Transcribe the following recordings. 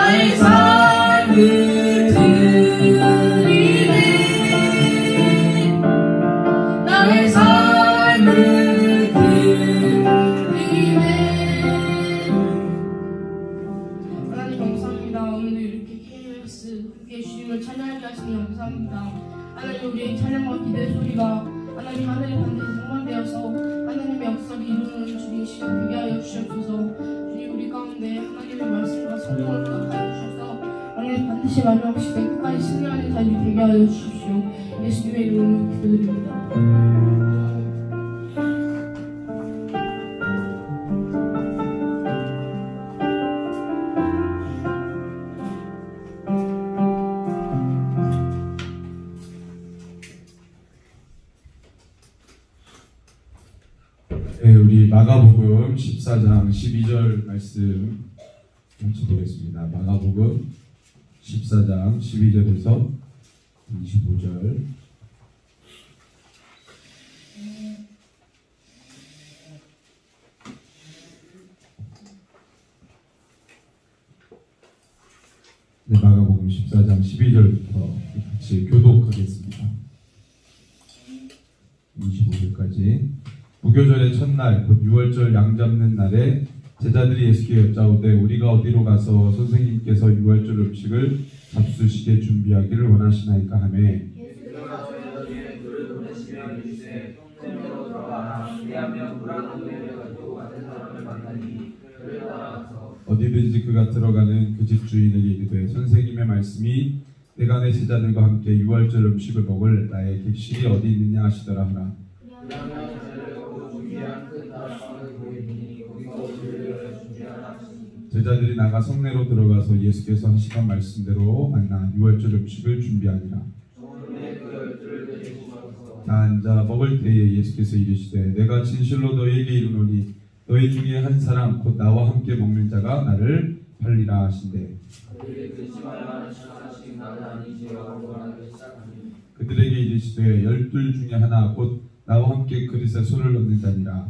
나의 삶을 드리네. 나의 삶을 드리네. 하나님 감사합니다. 오늘도 이렇게 KBS 함께 주님을 찬양하게 하시니 감사합니다. 하나님, 우리의 찬양과 기대 소리가 하나님 하늘에 반드시 상반되어서 하나님의 역사를 이루는 주님 시간 되게 하여 주시옵소서. 주님, 우리 가운데 하나님의 말씀과 성령을 가까이 주셔서 하나님 반드시 마지막 시대 끝까지 승리하는 자들이 되게 하여 주십시오. 예수님의 이름으로 기도드립니다. 네, 우리 마가복음 14장 12절 말씀 같이 보겠습니다. 마가복음 14장 12절에서 25절. 네, 마가복음 14장 12절부터 같이 교독하겠습니다. 25절까지. 무교절의 첫날 곧 유월절 양 잡는 날에 제자들이 예수께 여짜오되 우리가 어디로 가서 선생님께서 유월절 음식을 잡수시게 준비하기를 원하시나이까 하매 어디든지 그가 들어가는 그 집 주인에게 이르되 선생님의 말씀이 내가 내 제자들과 함께 유월절 음식을 먹을 나의 객실이 어디 있느냐 하시더라 하라. 제자들이 나가 성내로 들어가서 예수께서 하시던 말씀대로 만나 유월절 음식을 준비하니라. 다 앉아 먹을 때에 예수께서 이르시되 내가 진실로 너희에게 이르노니 너희 중에 한 사람 곧 나와 함께 먹는 자가 나를 팔리라 하신대. 그들에게 이르시되 12 중에 하나 곧 나와 함께 그릇에 손을 넣는 자니라.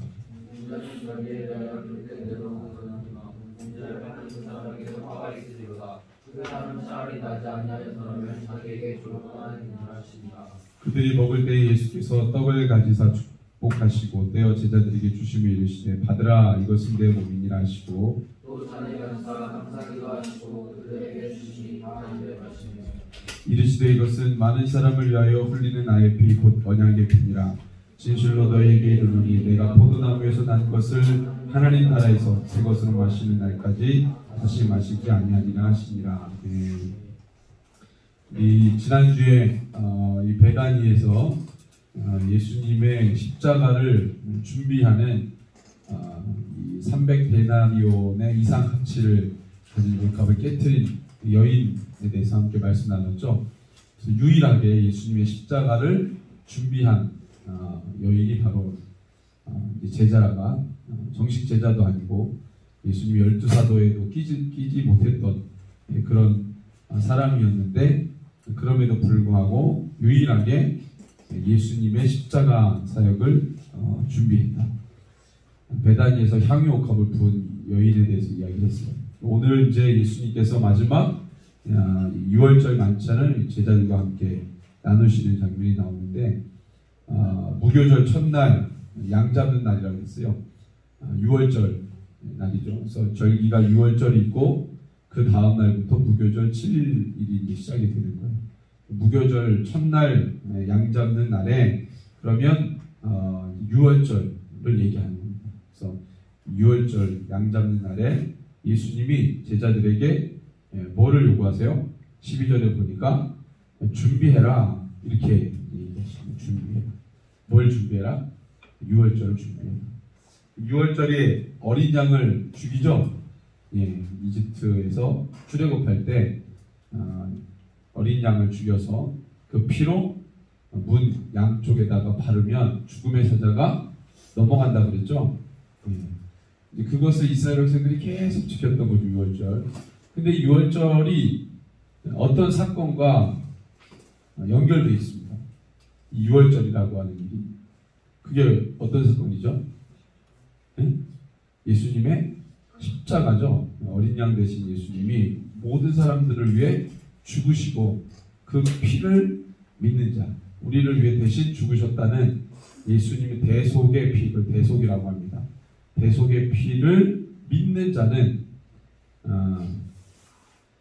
그들이 먹을 때에 예수께서 떡을 가지사 축복하시고 떼어 제자들에게 주시며 이르시되 받으라 이것은 내 몸이니라 하시고 또 잔에 가지사 감사기도 하시고 그들에게 주시니 다 입에 마시며 이르시되 이것은 많은 사람을 위하여 흘리는 나의 피 곧 언약의 피니라. 진실로 너희에게 이르노니 내가 포도나무에서 난 것을 하나님 나라에서 새 것으로 마시는 날까지 다시 마시지 아니하리라 하시니라. 네. 이 지난주에 이 베다니에서 예수님의 십자가를 준비하는 이 300데나리온의 이상 가치를 가진 물값을 깨트린 여인에 대해서 함께 말씀 나눴죠. 그래서 유일하게 예수님의 십자가를 준비한 여인이 바로 제자가 정식 제자도 아니고 예수님 12사도에도 끼지 못했던 그런 사람이었는데 그럼에도 불구하고 유일하게 예수님의 십자가 사역을 준비했다. 베다니에서 향유옥합을 부은 여인에 대해서 이야기했어요. 오늘 이제 예수님께서 마지막 유월절 만찬을 제자들과 함께 나누시는 장면이 나오는데 무교절 첫날 양 잡는 날이라고 했어요. 유월절 날이죠. 그래서 절기가 유월절이 있고 그 다음 날부터 무교절 7일이 시작이 되는 거예요. 무교절 첫날 양 잡는 날에 그러면 유월절을 얘기하는 겁니다. 그래서 유월절 양 잡는 날에 예수님이 제자들에게 뭐를 요구하세요? 12절에 보니까 준비해라 이렇게 얘기하시고 준비해라. 뭘 준비해라? 유월절을 준비해라. 유월절에 어린 양을 죽이죠. 예, 이집트에서 출애굽할 때 어린 양을 죽여서 그 피로 문 양쪽에다가 바르면 죽음의 사자가 넘어간다 그랬죠. 예. 그것을 이스라엘 백성들이 계속 지켰던 거죠. 유월절. 근데 유월절이 어떤 사건과 연결되어 있습니다. 이 유월절이라고 하는 일이 그게 어떤 사건이죠? 예? 예수님의 십자가죠. 어린 양 대신 예수님이 모든 사람들을 위해 죽으시고 그 피를 믿는 자, 우리를 위해 대신 죽으셨다는 예수님의 대속의 피, 그 대속이라고 합니다. 대속의 피를 믿는 자는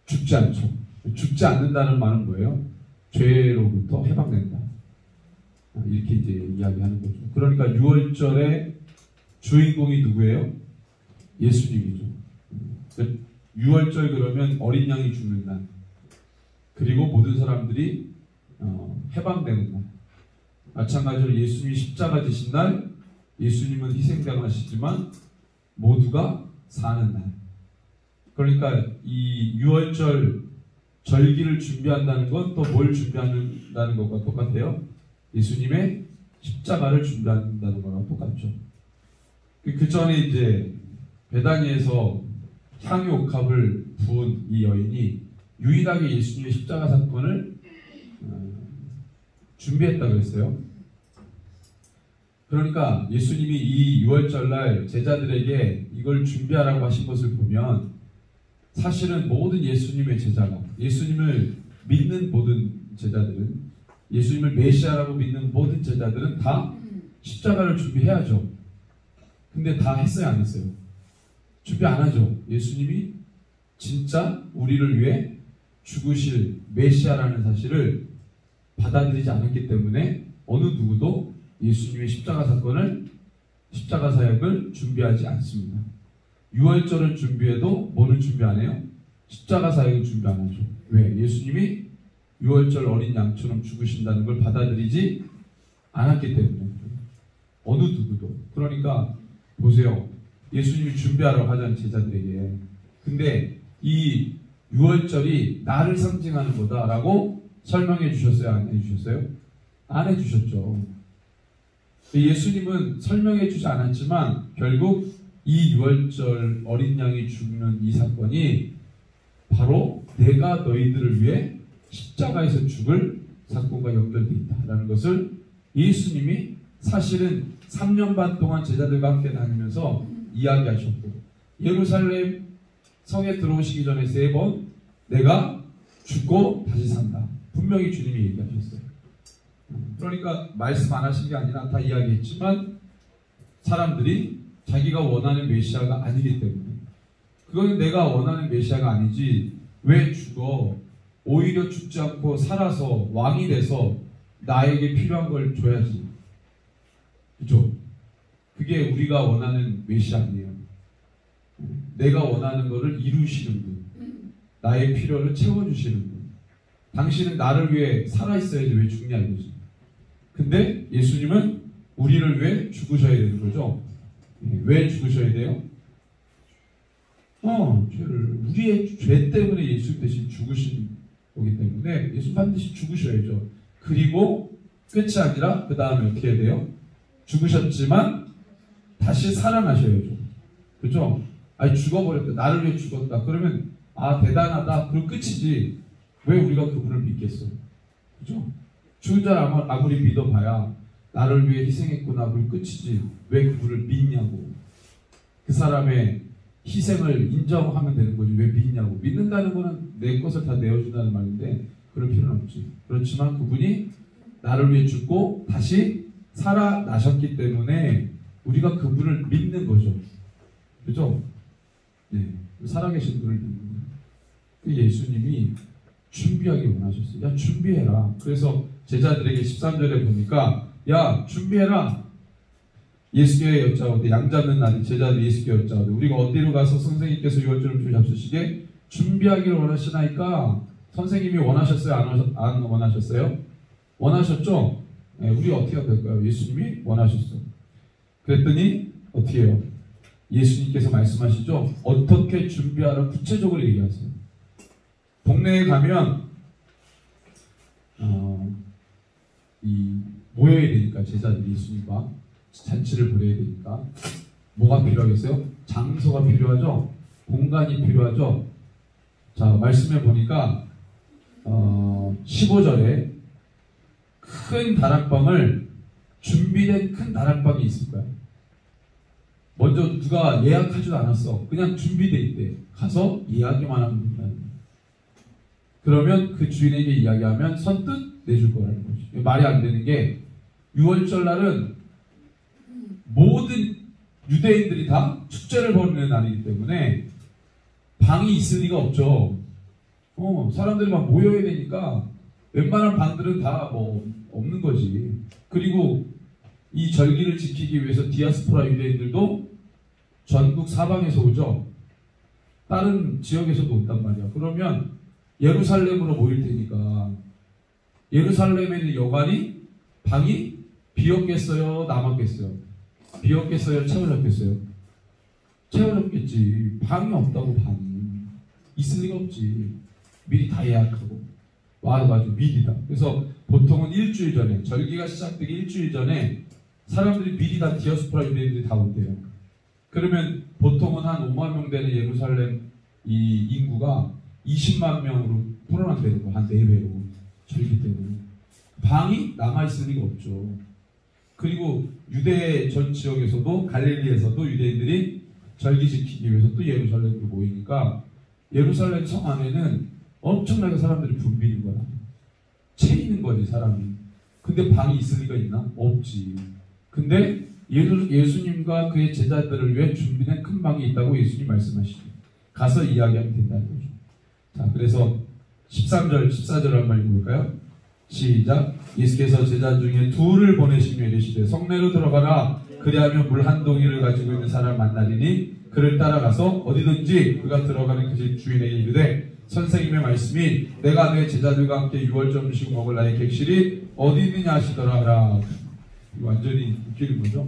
죽지 않죠. 죽지 않는다는 말은 뭐예요? 죄로부터 해방된다. 이렇게 이제 이야기하는 거죠. 그러니까 6월절의 주인공이 누구예요? 예수님이죠. 6월절 그러면 어린 양이 죽는 날, 그리고 모든 사람들이 해방되는 날. 마찬가지로 예수님이 십자가 지신 날, 예수님은 희생당하시지만 모두가 사는 날. 그러니까 이 6월절 절기를 준비한다는 건 또 뭘 준비한다는 것과 똑같아요? 예수님의 십자가를 준비한다는 거랑 똑같죠. 그 전에 이제 베다니에서 향유옥합을 부은 이 여인이 유일하게 예수님의 십자가 사건을 준비했다고 했어요. 그러니까 예수님이 이 6월절날 제자들에게 이걸 준비하라고 하신 것을 보면 사실은 모든 예수님의 제자가, 예수님을 믿는 모든 제자들은, 예수님을 메시아라고 믿는 모든 제자들은 다 십자가를 준비해야죠. 근데 다 했어요, 안 했어요? 준비 안 하죠. 예수님이 진짜 우리를 위해 죽으실 메시아라는 사실을 받아들이지 않았기 때문에 어느 누구도 예수님의 십자가 사건을, 십자가 사역을 준비하지 않습니다. 6월절을 준비해도 뭐를 준비 안 해요? 십자가 사역을 준비 안 하죠. 왜? 예수님이 6월절 어린 양처럼 죽으신다는 걸 받아들이지 않았기 때문에. 어느 누구도. 그러니까 보세요. 예수님이 준비하라고 하자는 제자들에게. 근데 이 6월절이 나를 상징하는 거다라고 설명해 주셨어요? 안 해주셨어요? 안 해주셨죠. 예수님은 설명해 주지 않았지만 결국 이 6월절 어린 양이 죽는 이 사건이 바로 내가 너희들을 위해 십자가에서 죽을 사건과 연결되어 있다라는 것을 예수님이 사실은 3년 반 동안 제자들과 함께 다니면서 이야기하셨고, 예루살렘 성에 들어오시기 전에 3번 내가 죽고 다시 산다. 분명히 주님이 얘기하셨어요. 그러니까 말씀 안 하신 게 아니라 다 이야기했지만 사람들이 자기가 원하는 메시아가 아니기 때문에, 그거는 내가 원하는 메시아가 아니지 왜 죽어? 오히려 죽지 않고 살아서 왕이 돼서 나에게 필요한 걸 줘야지. 그죠? 그게 우리가 원하는 메시아 아니에요. 내가 원하는 거를 이루시는 분, 나의 필요를 채워주시는 분. 당신은 나를 위해 살아있어야지 왜 죽냐 이거지. 근데 예수님은 우리를 위해 죽으셔야 되는 거죠. 왜 죽으셔야 돼요? 우리의 죄 때문에 예수 대신 죽으신 거기 때문에 예수 반드시 죽으셔야죠. 그리고 끝이 아니라 그 다음에 어떻게 해야 돼요? 죽으셨지만 다시 살아나셔야죠. 그죠? 아니 죽어버렸다. 나를 위해 죽었다. 그러면 대단하다. 그럼 끝이지. 왜 우리가 그분을 믿겠어요? 그죠? 죽은 자를 아무리 믿어봐야 나를 위해 희생했구나. 그럼 끝이지. 왜 그분을 믿냐고. 그 사람의 희생을 인정하면 되는 거지. 왜 믿냐고. 믿는다는 거는 내 것을 다 내어준다는 말인데 그럴 필요는 없지. 그렇지만 그분이 나를 위해 죽고 다시 살아나셨기 때문에 우리가 그분을 믿는 거죠. 그죠? 네. 살아계신 분을 믿는 거예요. 그 예수님이 준비하기 원하셨어요. 야, 준비해라. 그래서 제자들에게 13절에 보니까 야, 준비해라. 예수께 여짜오되, 양 잡는 날이 제자들이 예수께 여짜오되 우리가 어디로 가서 선생님께서 6월절 잡수시게 준비하기를 원하시나이까? 선생님이 원하셨어요? 안 원하셨어요? 원하셨죠? 네, 우리 어떻게 해야 될까요? 예수님이 원하셨어요. 그랬더니 어떻게 해요? 예수님께서 말씀하시죠? 어떻게 준비하라 구체적으로 얘기하세요. 동네에 가면 모여야 되니까 제자들이 예수님과 잔치를 벌여야 되니까 뭐가 필요하겠어요? 장소가 필요하죠? 공간이 필요하죠? 자, 말씀해 보니까 15절에 큰 다락방을, 준비된 큰 다락방이 있을 거야. 먼저 누가 예약하지도 않았어. 그냥 준비돼 있대. 가서 예약만 하면 된다. 그러면 그 주인에게 이야기하면 선뜻 내줄 거라는 거지. 말이 안 되는 게 6월절 날은 모든 유대인들이 다 축제를 벌이는 날이기 때문에 방이 있을 리가 없죠. 사람들이 막 모여야 되니까 웬만한 방들은 다 뭐 없는 거지. 그리고 이 절기를 지키기 위해서 디아스포라 유대인들도 전국 사방에서 오죠. 다른 지역에서도 온단 말이야. 그러면 예루살렘으로 모일 테니까 예루살렘에 있는 여관이 방이 비었겠어요? 남았겠어요? 비었겠어요? 채워졌겠어요? 채워졌겠지. 방이 없다고. 방이 있을 리가 없지. 미리 다 예약하고 와가지고 미리다. 그래서 보통은 일주일 전에, 절기가 시작되기 일주일 전에 사람들이 미리 다 디아스포라 유대인들이 다 온대요. 그러면 보통은 한 5만 명 되는 예루살렘 이 인구가 20만 명으로 불어난다는 거. 한 4배로. 절기 때문에 방이 남아있을 리가 없죠. 그리고 유대 전 지역에서도 갈릴리에서도 유대인들이 절기 지키기 위해서 또 예루살렘으로 모이니까 예루살렘 성 안에는 엄청나게 사람들이 붐비는 거야. 채이는 거지 사람이. 근데 방이 있을 리가 있나? 없지. 근데 예수님과 그의 제자들을 위해 준비된 큰 방이 있다고 예수님 말씀하시죠. 가서 이야기하면 된다는 거죠. 자, 그래서 13절, 14절 한번 읽어볼까요? 시작. 예수께서 제자 중에 둘을 보내시며 이르시되 성내로 들어가라. 그리하면 물 한 동이를 가지고 있는 사람을 만나리니 그를 따라가서 어디든지 그가 들어가는 그 집 주인에게 이르되 선생님의 말씀이 내가 내 제자들과 함께 유월절 음식 먹을 나의 객실이 어디 있느냐 하시더라 하라. 완전히 웃기는 거죠.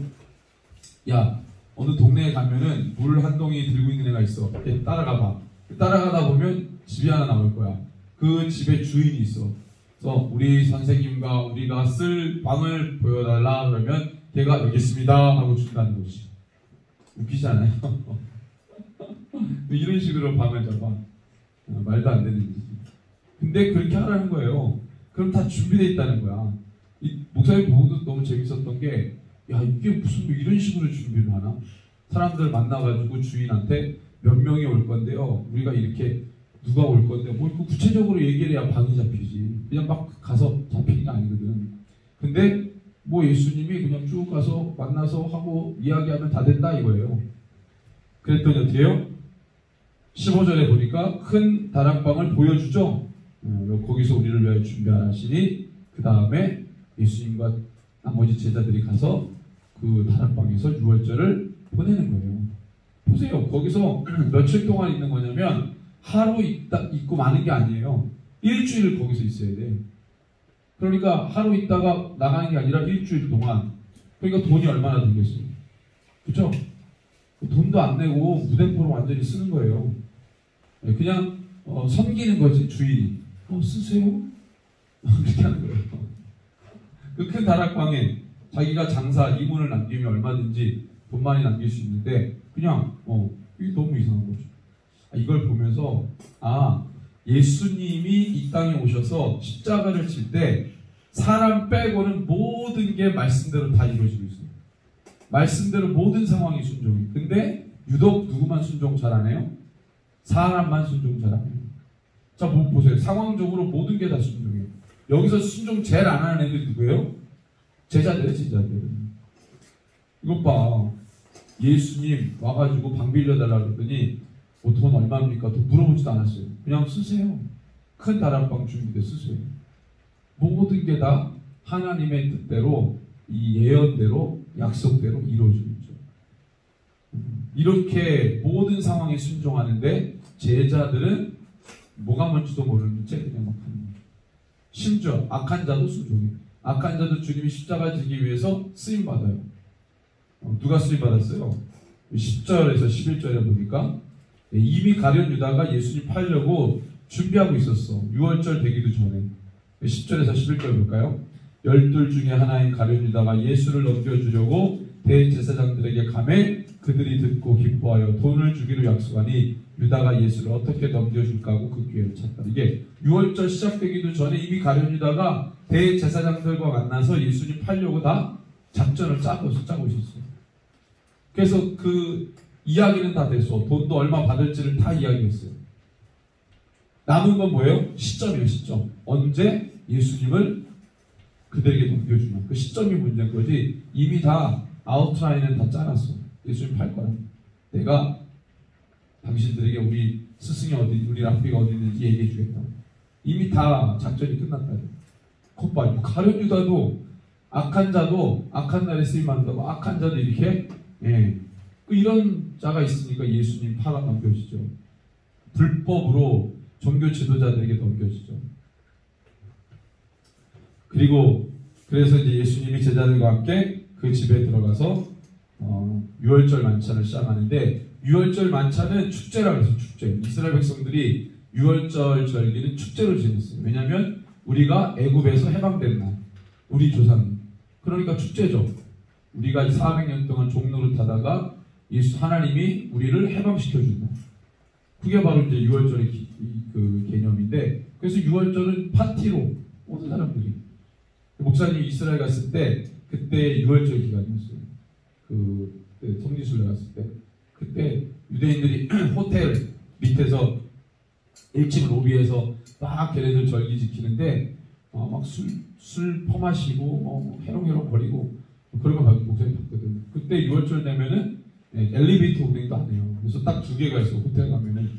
야, 어느 동네에 가면은 물 한 동이 들고 있는 애가 있어. 따라가봐. 따라가다 보면 집이 하나 나올 거야. 그 집에 주인이 있어. 그래서 우리 선생님과 우리가 쓸 방을 보여달라 그러면 걔가 여기 있습니다 하고 준다는 거지. 웃기지 않아요? 이런 식으로 방을 잡아. 말도 안 되는 일이지. 근데 그렇게 하라는 거예요. 그럼 다 준비되어 있다는 거야. 이 목사님 보고도 너무 재밌었던 게, 야, 이게 무슨 뭐 이런 식으로 준비를 하나? 사람들 만나가지고 주인한테 몇 명이 올 건데요. 우리가 이렇게 누가 올 건데, 뭐 구체적으로 얘기를 해야 방이 잡히지. 그냥 막 가서 잡히는 게 아니거든. 근데 뭐 예수님이 그냥 쭉 가서 만나서 하고 이야기하면 다 된다 이거예요. 그랬더니 어떻게 해요? 15절에 보니까 큰 다락방을 보여주죠. 거기서 우리를 위하여 준비하시니 그 다음에 예수님과 나머지 제자들이 가서 그 다락방에서 유월절을 보내는 거예요. 보세요. 거기서 며칠 동안 있는 거냐면 하루 있고 마는 게 아니에요. 일주일을 거기서 있어야 돼. 그러니까 하루 있다가 나가는 게 아니라 일주일 동안. 그러니까 돈이 얼마나 들겠어요. 그죠? 돈도 안 내고 무대포로 완전히 쓰는 거예요. 그냥 섬기는 거지 주인이. 쓰세요. 그렇게 하는 거예요. 그 큰 다락방에 자기가 장사 이문을 남기면 얼마든지 돈 많이 남길 수 있는데 그냥 이게 너무 이상한 거죠. 이걸 보면서 예수님이 이 땅에 오셔서 십자가를 칠 때 사람 빼고는 모든 게 말씀대로 다 이루어지고 있어요. 말씀대로 모든 상황이 순종해. 근데 유독 누구만 순종 잘하네요? 사람만 순종 잘하네요. 자, 보세요. 상황적으로 모든 게 다 순종해요. 여기서 순종 제일 안 하는 애들이 누구예요? 제자들이에요, 제자들. 이것 봐. 예수님 와가지고 방 빌려달라고 그랬더니 돈 얼마입니까? 돈 물어보지도 않았어요. 그냥 쓰세요. 큰 다락방 준비돼 쓰세요. 모든 게 다 하나님의 뜻대로 이 예언대로 약속대로 이루어지고 있죠. 이렇게 모든 상황에 순종하는데 제자들은 뭐가 뭔지도 모르는 채 그냥 막 하는 거예요. 심지어 악한 자도 순종해요. 악한 자도 주님이 십자가 지기 위해서 쓰임받아요. 누가 쓰임받았어요? 10절에서 11절에 보니까 이미 가룟 유다가 예수님 팔려고 준비하고 있었어. 6월절 되기도 전에. 10절에서 11절 볼까요? 12 중에 하나인 가룟 유다가 예수를 넘겨주려고 대제사장들에게 가매 그들이 듣고 기뻐하여 돈을 주기로 약속하니 유다가 예수를 어떻게 넘겨줄까 하고 그 기회를 찾다. 이게 6월절 시작되기도 전에 이미 가룟 유다가 대제사장들과 만나서 예수님 팔려고 다 작전을 짜고 있었어요. 그래서 그 이야기는 다 됐어. 돈도 얼마 받을지를 다 이야기했어요. 남은 건 뭐예요? 시점이에요. 시점. 언제 예수님을 그들에게 넘겨주냐. 그 시점이 문제인 거지. 이미 다 아웃라인은 다 짜놨어. 예수님 팔 거야. 내가 당신들에게 우리 스승이 어디, 우리 랍비가 어디 있는지 얘기해 주겠다. 이미 다 작전이 끝났다. 콧발. 가룟 유다도 악한 자도 악한 날에 쓰임한다고 악한 자도 이렇게 이런 자가 있으니까 예수님 팔아 넘겨지죠. 불법으로 종교 지도자들에게 넘겨지죠. 그리고 그래서 이제 예수님이 제자들과 함께 그 집에 들어가서 유월절 만찬을 시작하는데 유월절 만찬은 축제라고 해서 축제. 이스라엘 백성들이 유월절 절기는 축제로 지냈어요. 왜냐하면 우리가 애굽에서 해방된 날, 우리 조상님. 그러니까 축제죠. 우리가 400년 동안 종노릇 하다가 하나님이 우리를 해방시켜준 날. 그게 바로 이제 유월절의 그 개념인데, 그래서 유월절은 파티로 모든 사람들이. 목사님이 이스라엘 갔을 때 그때 유월절 기간이었어요. 그 성지순례 갔을 때 그때 유대인들이 호텔 밑에서 1층 로비에서 막 걔네들 절기 지키는데 막 술 퍼마시고 해롱해롱 거리고 그런 거 목사님 봤거든. 그때 유월절 되면은 엘리베이터 운행도 안 해요. 그래서 딱 두 개가 있어. 호텔 가면은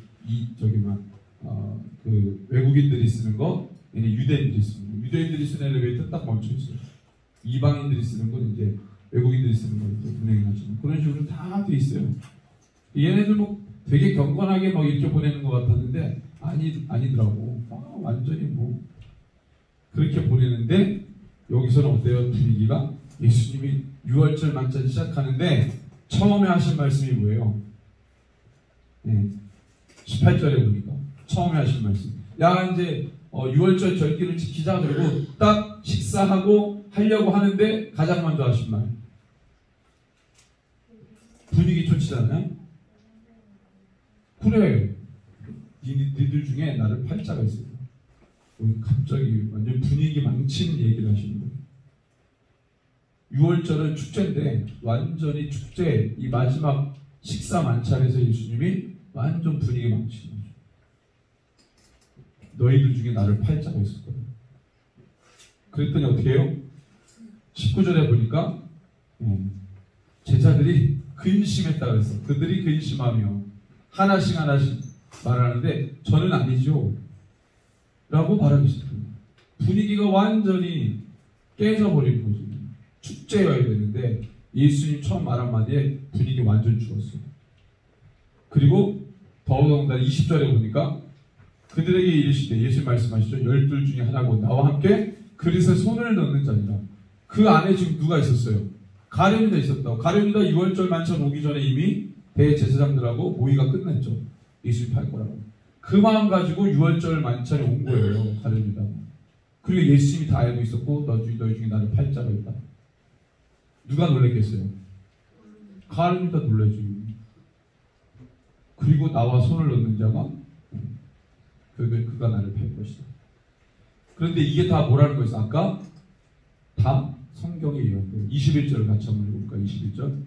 그 외국인들이 쓰는 거, 유대인들이 쓰는 거. 유대인들이 쓰는 엘리베이터 딱 멈춰 있어요. 이방인들이 쓰는 건 이제 외국인들이 쓰는 거 이제 운행하시는 그런 식으로 다 돼 있어요. 얘네들 뭐 되게 경건하게 막 이렇게 보내는 것 같았는데 아니더라고. 완전히 뭐 그렇게 보내는데 여기서는 어때요? 분위기가 예수님이 유월절 만찬 시작하는데 처음에 하신 말씀이 뭐예요? 18절에 보니까 처음에 하신 말씀. 야 이제 유월절 절기를 지키자. 그리고 딱 식사하고 하려고 하는데 가장 먼저 하신 말. 분위기 좋지 않아요? 그래. 니들 중에 나를 팔 자가 있어요. 갑자기 완전 분위기 망치는 얘기를 하시는 거예요. 유월절은 축제인데 완전히 축제 이 마지막 식사 만찬에서 예수님이 완전 분위기 망치는 거죠. 너희들 중에 나를 팔 자가 있을 거예요. 그랬더니 어떻게 해요? 19절에 보니까 제자들이 근심했다 그랬어. 그들이 근심하며 하나씩 말하는데 저는 아니죠 라고 말하기 시작합니다. 분위기가 완전히 깨져버린 거죠. 축제여야 되는데 예수님 처음 말 한마디에 분위기 완전 죽었어요. 그리고 더더군다나 20절에 보니까 그들에게 이르시되 예수님 말씀하시죠. 12 중에 하나고 나와 함께 그릇에 손을 넣는 자니라. 그 안에 지금 누가 있었어요? 가룟유다 있었다고. 가룟유다 유월절 만찬 오기 전에 이미 대제사장들하고 모의가 끝났죠. 예수님 팔 거라고. 그 마음 가지고 유월절 만찬에 온 거예요. 가룟유다. 그리고 예수님이 다 알고 있었고 너희 중에 나를 팔 자가 있다. 누가 놀랬겠어요? 가룟유다 놀라지. 그리고 나와 손을 넣는 자가 그가 나를 팔 것이다. 그런데 이게 다 뭐라는 거였어? 아까 다 성경에 예언돼요. 21절을 같이 한번 읽어볼까요? 21절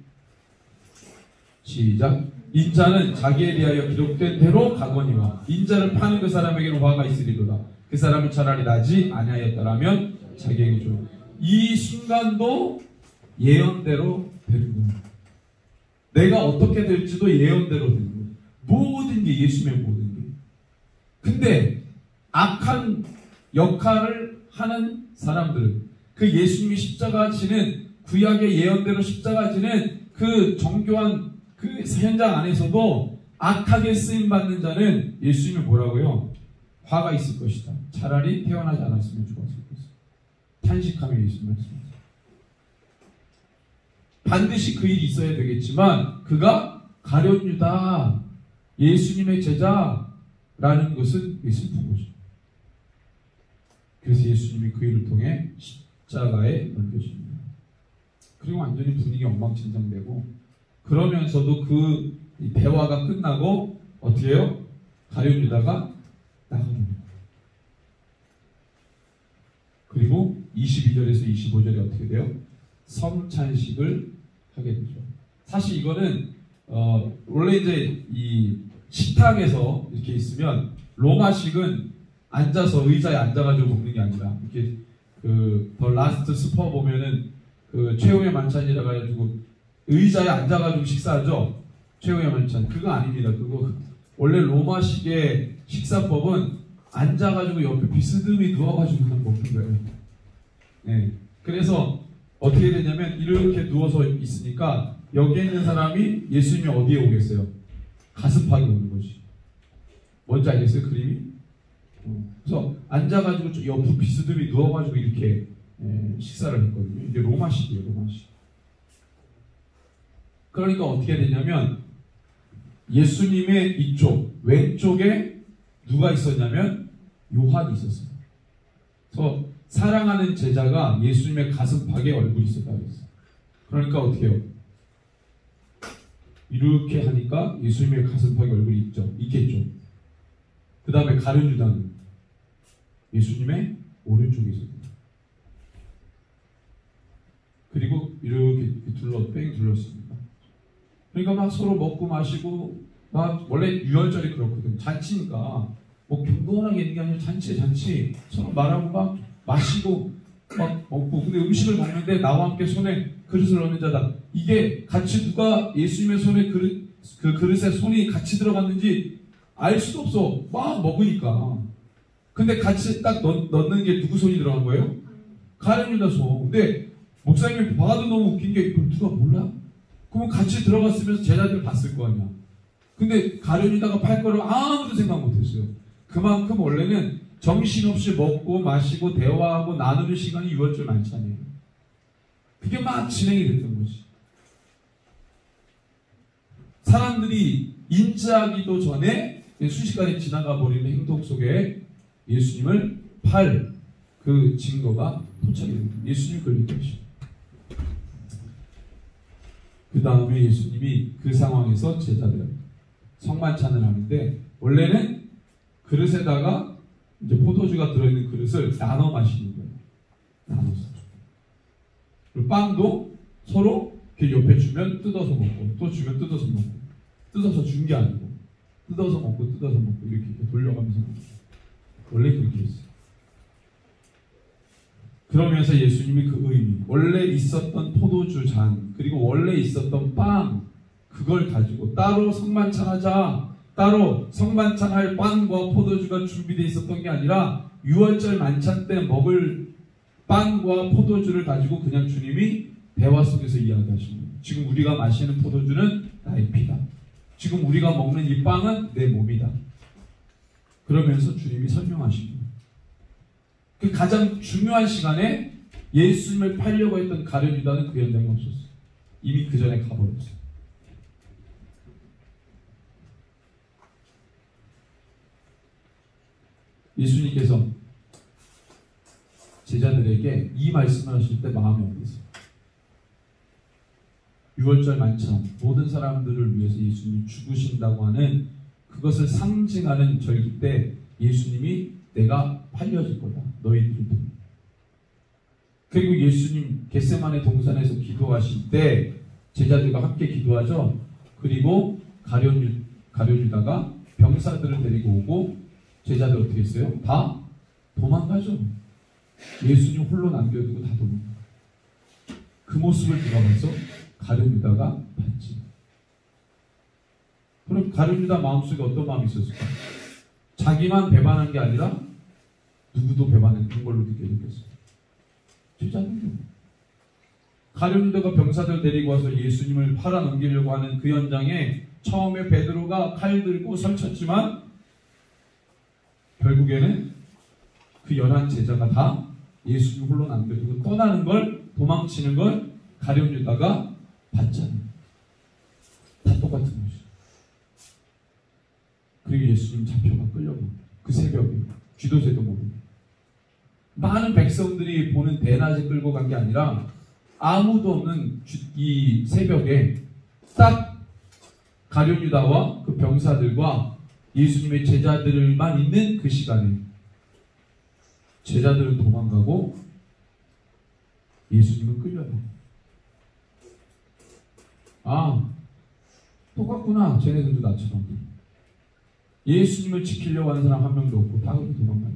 시작. 인자는 자기에 대하여 기록된 대로 가거니와 인자를 파는 그 사람에게는 화가 있으리로다. 그 사람은 차라리 나지 아니하였더라면 자기에게 줘. 이 순간도 예언대로 되는 거예요. 내가 어떻게 될지도 예언대로 되는 거예요. 모든 게 예수님의 모든 게. 근데 악한 역할을 하는 사람들은 그 예수님이 십자가 지는 구약의 예언대로 십자가 지는 그 정교한 그 현장 안에서도 악하게 쓰임받는 자는 예수님이 뭐라고요? 화가 있을 것이다. 차라리 태어나지 않았으면 좋았을 것이다. 탄식하며 예수님 말씀하세요. 반드시 그 일이 있어야 되겠지만 그가 가룟유다 예수님의 제자라는 것은 슬픈 거죠. 그래서 예수님이 그 일을 통해 십자가에 넘겨집니다. 그리고 완전히 분위기 엉망진창되고 그러면서도 그 대화가 끝나고 어떻게 해요? 가룟유다가 나갑니다. 그리고 22절에서 25절에 어떻게 돼요? 성찬식을 하게 되죠. 사실 이거는 원래 이제 이 식탁에서 이렇게 있으면 로마식은 앉아서 의자에 앉아가지고 먹는 게 아니라 이렇게 그 더 라스트 스퍼 보면은 그 최후의 만찬이라 가지고 의자에 앉아가지고 식사하죠. 최후의 만찬 그거 아닙니다. 그거 원래 로마식의 식사법은 앉아가지고 옆에 비스듬히 누워가지고 먹는 거예요. 네. 그래서 어떻게 되냐면 이렇게 누워서 있으니까 여기에 있는 사람이 예수님이 어디에 오겠어요? 가슴팍에 오는 거지. 뭔지 알겠어요? 그림이? 그래서 앉아가지고 옆으로 비스듬히 누워가지고 이렇게 식사를 했거든요. 이게 로마식이에요. 로마식. 그러니까 어떻게 되냐면 예수님의 이쪽 왼쪽에 누가 있었냐면 요한이 있었어요. 그래서 사랑하는 제자가 예수님의 가슴팍에 얼굴이 있었다고 했어요. 그러니까 어떻게 해요? 이렇게 하니까 예수님의 가슴팍에 얼굴이 있겠죠. 그 다음에 가룟 유다는 예수님의 오른쪽에 있었어요. 그리고 이렇게 뺑 둘렀습니다. 그러니까 막 서로 먹고 마시고 막 원래 유월절이 그렇거든. 잔치니까 뭐 경건하게 있는 게 아니라 잔치 서로 말하고 막 마시고 막 먹고 근데 음식을 먹는데 나와 함께 손에 그릇을 넣는 자다. 이게 같이 누가 예수님의 손에 그 그릇에 손이 같이 들어갔는지 알 수도 없어. 막 먹으니까. 근데 같이 딱 넣는 게 누구 손이 들어간 거예요? 가룟 유다 손. 근데 목사님이 봐도 너무 웃긴 게 그럼 누가 몰라? 그러면 같이 들어갔으면서 제자들 봤을 거 아니야. 근데 가룟 유다가 팔 거를 아무도 생각 못했어요. 그만큼 원래는 정신없이 먹고 마시고 대화하고 나누는 시간이 유월절 만찬이에요. 그게 막 진행이 됐던 거지. 사람들이 인지하기도 전에 순식간에 지나가 버리는 행동 속에 예수님을 팔 그 증거가 도착이 됩니다. 예수님 걸린 것이죠. 그 다음에 예수님이 그 상황에서 제자들 성만찬을 하는데 원래는 그릇에다가 이제 포도주가 들어있는 그릇을 나눠 마시는 거예요. 나눠서. 그리고 빵도 서로 이렇게 옆에 주면 뜯어서 먹고 또 주면 뜯어서 먹고 뜯어서 준 게 아니고 뜯어서 먹고 이렇게 돌려가면서 먹고. 원래 그렇게 했어요. 그러면서 예수님이 그 의미 원래 있었던 포도주 잔 그리고 원래 있었던 빵 그걸 가지고 따로 성만찬하자 따로 성만찬할 빵과 포도주가 준비되어 있었던 게 아니라 유월절 만찬 때 먹을 빵과 포도주를 가지고 그냥 주님이 대화 속에서 이야기하시는 거예요. 지금 우리가 마시는 포도주는 나의 피다. 지금 우리가 먹는 이 빵은 내 몸이다. 그러면서 주님이 설명하십니다. 그 가장 중요한 시간에 예수님을 팔려고 했던 가룟 유다는 그 현장에 없었어요. 이미 그 전에 가버렸어요. 예수님께서 제자들에게 이 말씀을 하실 때 마음이 어땠어요? 유월절 만찬 모든 사람들을 위해서 예수님이 죽으신다고 하는 그것을 상징하는 절기 때 예수님이 내가 팔려질 거다. 너희들이. 그리고 예수님 겟세마네 동산에서 기도하실 때 제자들과 함께 기도하죠. 그리고 가룟 유다가 병사들을 데리고 오고 제자들 어떻게 했어요? 다 도망가죠. 예수님 홀로 남겨두고 다 도망가. 그 모습을 누가 봐서 가룟 유다가 봤지. 그럼 가룟 유다 마음속에 어떤 마음이 있었을까? 자기만 배반한 게 아니라 누구도 배반했던 걸로 느꼈어요. 제자들도. 가룟 유다가 병사들 데리고 와서 예수님을 팔아 넘기려고 하는 그 현장에 처음에 베드로가 칼 들고 설쳤지만 결국에는 그 11제자가 다 예수님 홀로 남겨두고 떠나는 걸 도망치는 걸 가룟 유다가 봤잖아요. 다 똑같은 거죠. 그리고 예수님 잡혀가 끌려가 그 새벽에 쥐도 새도 모르고 많은 백성들이 보는 대낮에 끌고 간 게 아니라 아무도 없는 이 새벽에 딱 가룟 유다와 그 병사들과 예수님의 제자들만 있는 그 시간에 제자들은 도망가고 예수님은 끌려가. 아, 똑같구나. 쟤네들도 나처럼. 예수님을 지키려고 하는 사람 한 명도 없고 다 그렇게 도망가요.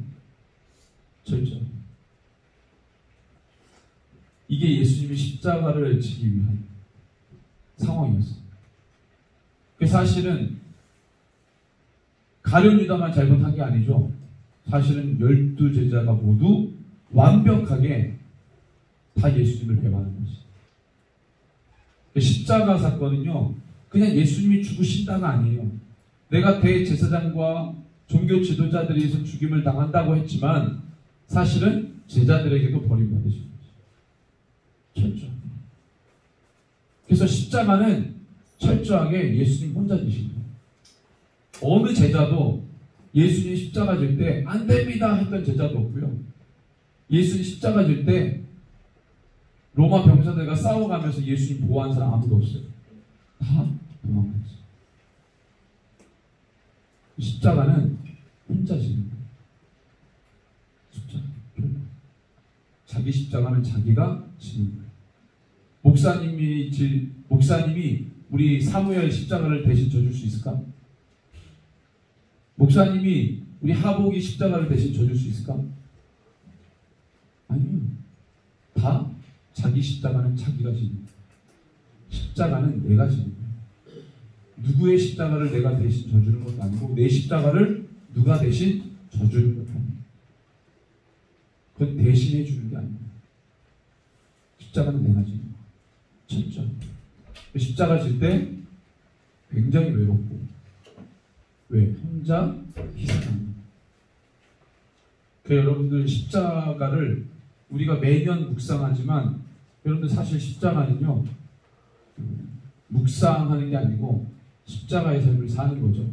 절대. 이게 예수님이 십자가를 지기 위한 상황이었어요. 그 사실은 가룟 유다만 잘못한 게 아니죠. 사실은 12제자가 모두 완벽하게 다 예수님을 배반한 것이죠. 십자가 사건은요, 그냥 예수님이 죽으신다가 아니에요. 내가 대제사장과 종교 지도자들에 의해서 죽임을 당한다고 했지만 사실은 제자들에게도 버림받으신 거죠. 철저하게. 그래서 십자가는 철저하게 예수님 혼자 지신 거예요. 어느 제자도 예수님 십자가 질 때 안 됩니다 했던 제자도 없고요. 예수님 십자가 질 때 로마 병사들과 싸워가면서 예수님 보호한 사람 아무도 없어요. 다 도망갔어요. 십자가는 혼자 지는 거예요. 십자가. 자기 십자가는 자기가 지는 거예요. 목사님이 우리 사무엘 십자가를 대신 져줄 수 있을까? 목사님이 우리 하복이 십자가를 대신 져줄 수 있을까? 아니요. 다 자기 십자가는 자기가 지는 거예요. 십자가는 내가 지는 거예요. 누구의 십자가를 내가 대신 져주는 것도 아니고 내 십자가를 누가 대신 져주는 것도 아니에요. 그건 대신해 주는 게 아니에요. 십자가는 내가 지는 거예요. 진짜. 십자가 질 때 굉장히 외롭고 왜? 혼자 희생합니다. 그래서 여러분들 십자가를 우리가 매년 묵상하지만 여러분들 사실 십자가는요 묵상하는 게 아니고 십자가의 삶을 사는 거죠.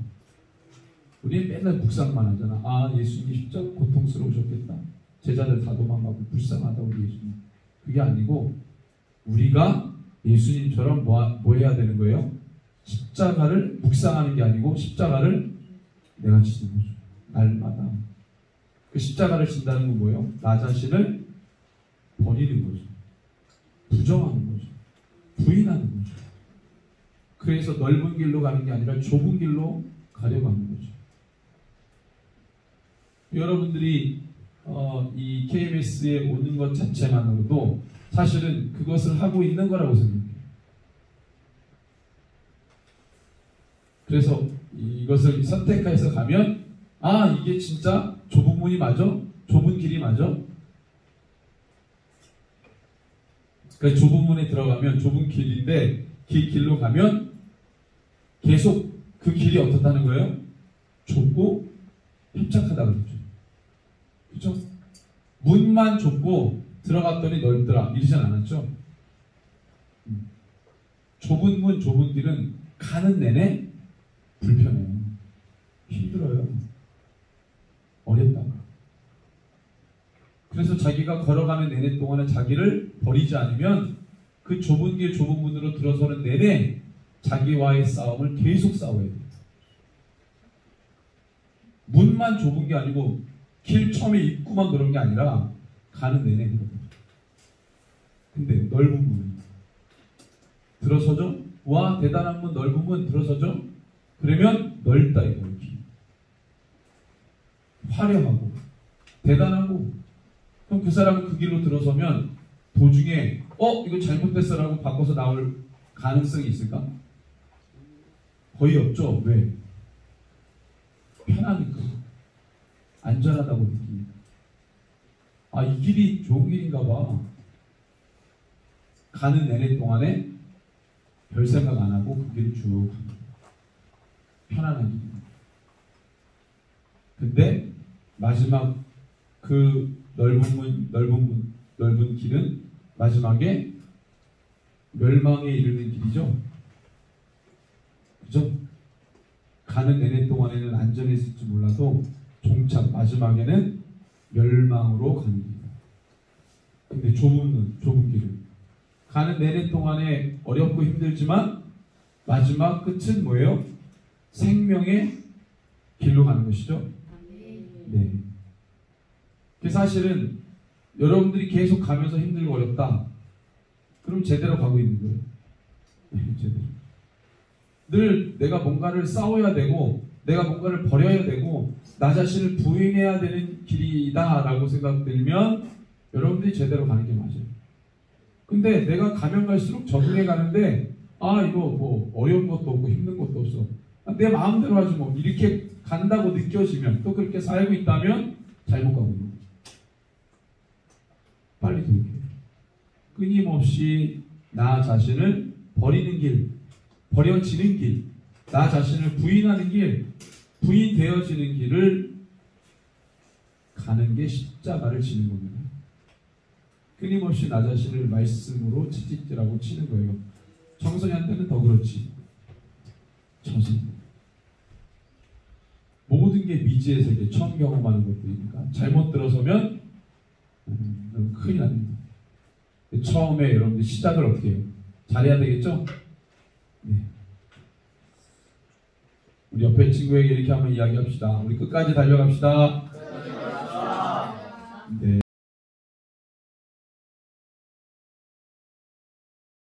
우리는 맨날 묵상만 하잖아. 아, 예수님이 십자가 고통스러우셨겠다. 제자들 다 도망가고 불쌍하다 우리 예수님. 그게 아니고 우리가 예수님처럼 뭐 해야 되는 거예요? 십자가를 묵상하는 게 아니고 십자가를 내가 지는 거죠. 날마다. 그 십자가를 진다는 건 뭐예요? 나 자신을 버리는 거죠. 부정하는 거죠. 부인하는 거죠. 그래서 넓은 길로 가는 게 아니라 좁은 길로 가려고 하는 거죠. 여러분들이 이 KBS에 오는 것 자체만으로도 사실은 그것을 하고 있는 거라고 생각해요. 그래서 이것을 선택해서 가면 아, 이게 진짜 좁은 문이 맞아? 좁은 길이 맞아? 그러니까 좁은 문에 들어가면 좁은 길인데 길로 가면 계속 그 길이 어떻다는 거예요? 좁고 협착하다 그랬죠. 그죠? 문만 좁고 들어갔더니 넓더라. 이러진 않았죠? 좁은 문, 좁은 길은 가는 내내 불편해요. 힘들어요. 어렵다가. 그래서 자기가 걸어가는 내내 동안에 자기를 버리지 않으면 그 좁은 길, 좁은 문으로 들어서는 내내 자기와의 싸움을 계속 싸워야 돼요. 문만 좁은 게 아니고 길 처음에 입구만 그런 게 아니라 가는 내내 그런 거죠. 근데 넓은 문 들어서죠? 와, 대단한 문, 넓은 문 들어서죠? 그러면 넓다 이거예요. 화려하고 대단하고. 그럼 그 사람은 그 길로 들어서면 도중에 이거 잘못됐어라고 바꿔서 나올 가능성이 있을까? 거의 없죠. 왜? 편하니까. 안전하다고 느끼니까. 아, 이 길이 좋은 길인가 봐. 가는 내내 동안에 별 생각 안 하고 그 길을 쭉 갑니다. 편안한 길입니다. 근데 마지막 그 넓은 길은 마지막에 멸망에 이르는 길이죠. 그죠? 가는 내내 동안에는 안전했을지 몰라도 종착 마지막에는 멸망으로 가는 길이에요. 근데 좁은 길은 가는 내내 동안에 어렵고 힘들지만 마지막 끝은 뭐예요? 생명의 길로 가는 것이죠. 네. 그 사실은 여러분들이 계속 가면서 힘들고 어렵다. 그럼 제대로 가고 있는 거예요. 제대로. 늘 내가 뭔가를 싸워야 되고 내가 뭔가를 버려야 되고 나 자신을 부인해야 되는 길이다라고 생각들면 여러분들이 제대로 가는 게 맞아요. 근데 내가 가면 갈수록 적응해 가는데 이거 뭐 어려운 것도 없고 힘든 것도 없어. 내 마음대로 하지 뭐 이렇게 간다고 느껴지면 또 그렇게 살고 있다면 잘못 가고 있는 거예요. 빨리 돌이켜요. 끊임없이 나 자신을 버리는 길, 버려지는 길, 나 자신을 부인하는 길, 부인되어지는 길을 가는 게 십자가를 지는 겁니다. 끊임없이 나 자신을 말씀으로 채찍질하고 치는 거예요. 청소년 때는 더 그렇지. 청소년. 모든 게 미지의 세계, 처음 경험하는 것들이니까 잘못 들어서면 큰일 납니다. 처음에 여러분들 시작을 어떻게 해요? 잘해야 되겠죠? 네. 우리 옆에 친구에게 이렇게 한번 이야기합시다. 우리 끝까지 달려갑시다.